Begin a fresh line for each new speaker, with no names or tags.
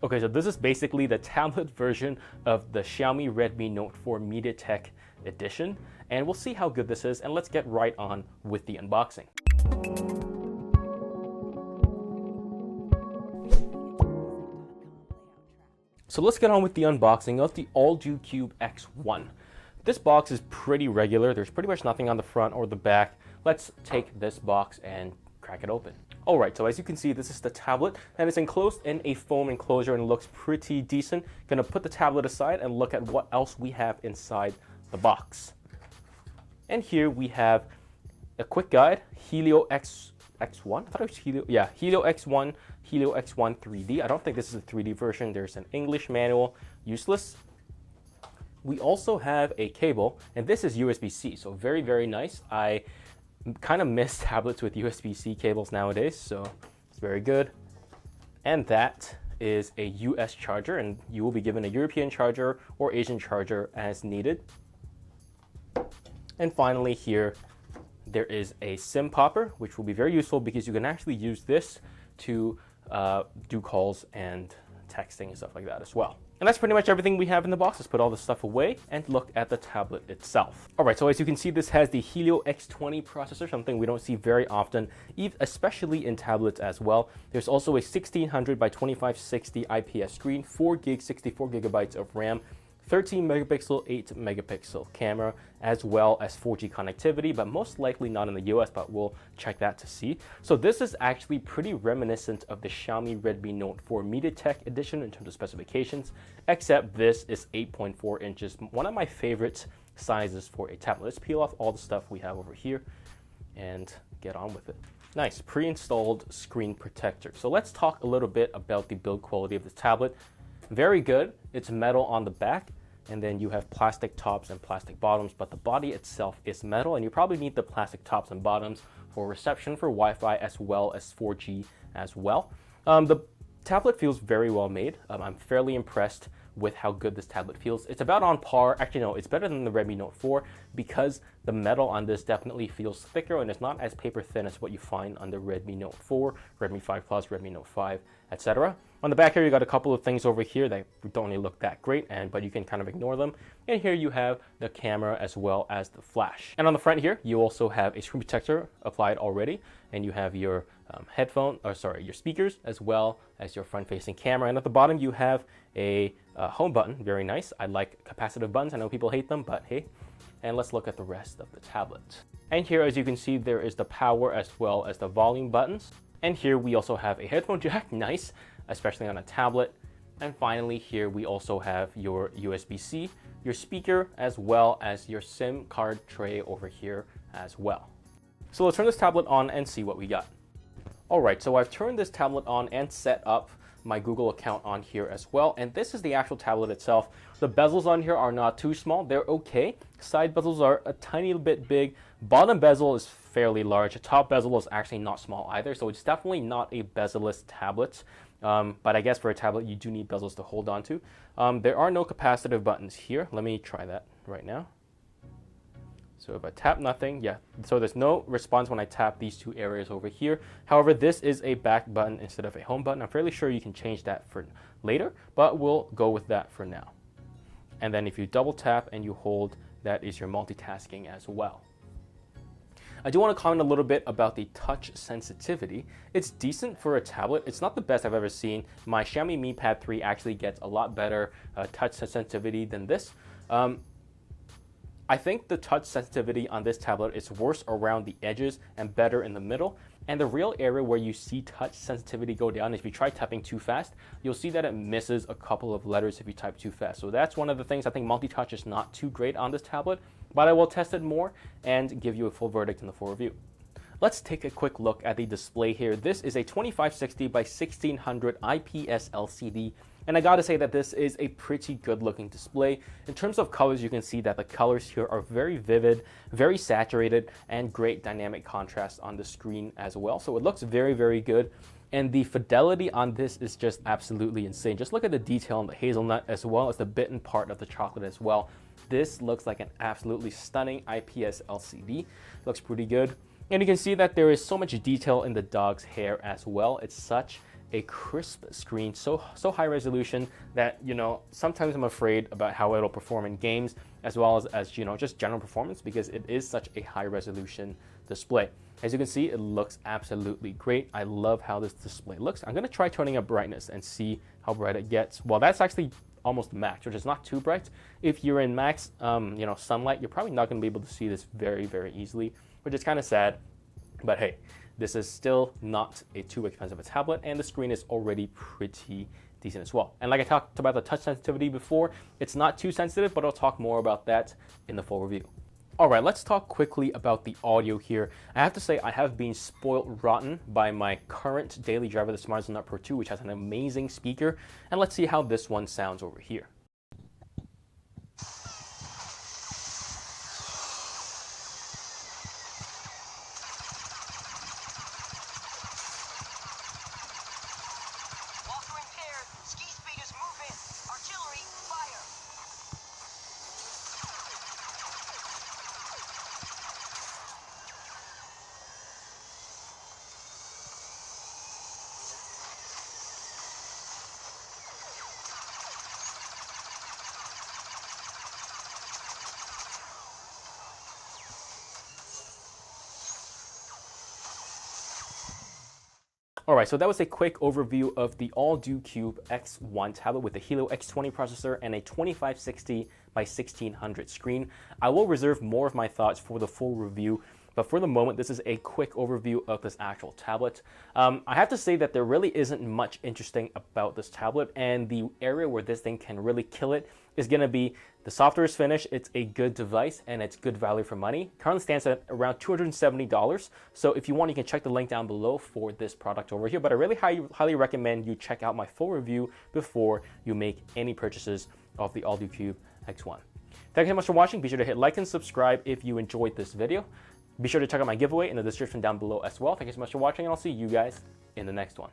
Okay, so this is basically the tablet version of the Xiaomi Redmi Note 4 Mediatek edition, and we'll see how good this is, and let's get right on with the unboxing. So let's get on with the unboxing of the Alldocube X1. This box is pretty regular. There's pretty much nothing on the front or the back. Let's take this box and crack it open. Alright, so as you can see, this is the tablet, and it's enclosed in a foam enclosure and looks pretty decent. Gonna put the tablet aside and look at what else we have inside the box. And here we have a quick guide, Helio X1? I thought it was Helio X1, Helio X1 3D. I don't think this is a 3D version. There's an English manual, useless. We also have a cable, and this is USB-C, so very, very nice. I kind of miss tablets with USB-C cables nowadays, so it's very good. And that is a US charger, and you will be given a European charger or Asian charger as needed. And finally here, there is a SIM popper, which will be very useful because you can actually use this to do calls and texting and stuff like that as well. And that's pretty much everything we have in the box. Let's put all this stuff away and look at the tablet itself. All right, so as you can see, this has the Helio X20 processor, something we don't see very often, especially in tablets as well. There's also a 1600 by 2560 IPS screen, 4 gig, 64 gigabytes of RAM, 13 megapixel, 8 megapixel camera, as well as 4G connectivity, but most likely not in the US, but we'll check that to see. So this is actually pretty reminiscent of the Xiaomi Redmi Note 4 Mediatek edition in terms of specifications, except this is 8.4 inches, one of my favorite sizes for a tablet. Let's peel off all the stuff we have over here and get on with it. Nice, pre-installed screen protector. So let's talk a little bit about the build quality of this tablet. Very good. It's metal on the back, and then you have plastic tops and plastic bottoms, but the body itself is metal, and you probably need the plastic tops and bottoms for reception for Wi-Fi as well as 4G as well. The tablet feels very well made. I'm fairly impressed with how good this tablet feels. It's about on par. Actually, no, it's better than the Redmi Note 4 because the metal on this definitely feels thicker and it's not as paper thin as what you find on the Redmi Note 4, Redmi 5 Plus, Redmi Note 5, etc. On the back here, you got a couple of things over here that don't really look that great, but you can kind of ignore them. And here you have the camera as well as the flash. And on the front here, you also have a screen protector applied already, and you have your your speakers as well as your front-facing camera. And at the bottom, you have a home button. Very nice. I like capacitive buttons. I know people hate them, but hey. And let's look at the rest of the tablet. And here, as you can see, there is the power as well as the volume buttons. And here we also have a headphone jack. Nice, especially on a tablet. And finally, here we also have your USB-C, your speaker, as well as your SIM card tray over here as well. So let's turn this tablet on and see what we got. All right, so I've turned this tablet on and set up my Google account on here as well. And this is the actual tablet itself. The bezels on here are not too small. They're okay. Side bezels are a tiny bit big. Bottom bezel is fairly large. The top bezel is actually not small either. So it's definitely not a bezel-less tablet. But I guess for a tablet, you do need bezels to hold on to. There are no capacitive buttons here. Let me try that right now. So if I tap nothing, yeah, so there's no response when I tap these two areas over here. However, this is a back button instead of a home button. I'm fairly sure you can change that for later, but we'll go with that for now. And then if you double tap and you hold, that is your multitasking as well. I do want to comment a little bit about the touch sensitivity. It's decent for a tablet. It's not the best I've ever seen. My Xiaomi Mi Pad 3 actually gets a lot better touch sensitivity than this. I think the touch sensitivity on this tablet is worse around the edges and better in the middle. And the real area where you see touch sensitivity go down is if you try typing too fast, you'll see that it misses a couple of letters if you type too fast. So that's one of the things. I think multi-touch is not too great on this tablet, but I will test it more and give you a full verdict in the full review. Let's take a quick look at the display here. This is a 2560 by 1600 IPS LCD. And I gotta say that this is a pretty good looking display. In terms of colors, you can see that the colors here are very vivid, very saturated, and great dynamic contrast on the screen as well. So it looks very, very good. And the fidelity on this is just absolutely insane. Just look at the detail on the hazelnut as well as the bitten part of the chocolate as well. This looks like an absolutely stunning IPS LCD. Looks pretty good. And you can see that there is so much detail in the dog's hair as well. It's such a crisp screen, so high resolution that, you know, sometimes I'm afraid about how it'll perform in games, as well as you know, just general performance, because it is such a high resolution display. As you can see, it looks absolutely great. I love how this display looks. I'm going to try turning up brightness and see how bright it gets. Well, that's actually almost max, which is not too bright. If you're in max, you know, sunlight, you're probably not going to be able to see this very, very easily, which is kind of sad. But hey, this is still not a too expensive a tablet, and the screen is already pretty decent as well. And like I talked about the touch sensitivity before, it's not too sensitive, but I'll talk more about that in the full review. All right, let's talk quickly about the audio here. I have to say I have been spoiled rotten by my current daily driver, the Smart Nut Pro 2, which has an amazing speaker. And let's see how this one sounds over here. All right, so that was a quick overview of the Alldocube X1 tablet with the Helio X20 processor and a 2560 by 1600 screen. I will reserve more of my thoughts for the full review, but for the moment, this is a quick overview of this actual tablet. I have to say that there really isn't much interesting about this tablet, and the area where this thing can really kill it is going to be the software is finished, it's a good device, and it's good value for money. Currently stands at around $270. So if you want, you can check the link down below for this product over here. But I really highly recommend you check out my full review before you make any purchases of the Alldocube X1. Thank you so much for watching. Be sure to hit like and subscribe if you enjoyed this video. Be sure to check out my giveaway in the description down below as well. Thank you so much for watching, and I'll see you guys in the next one.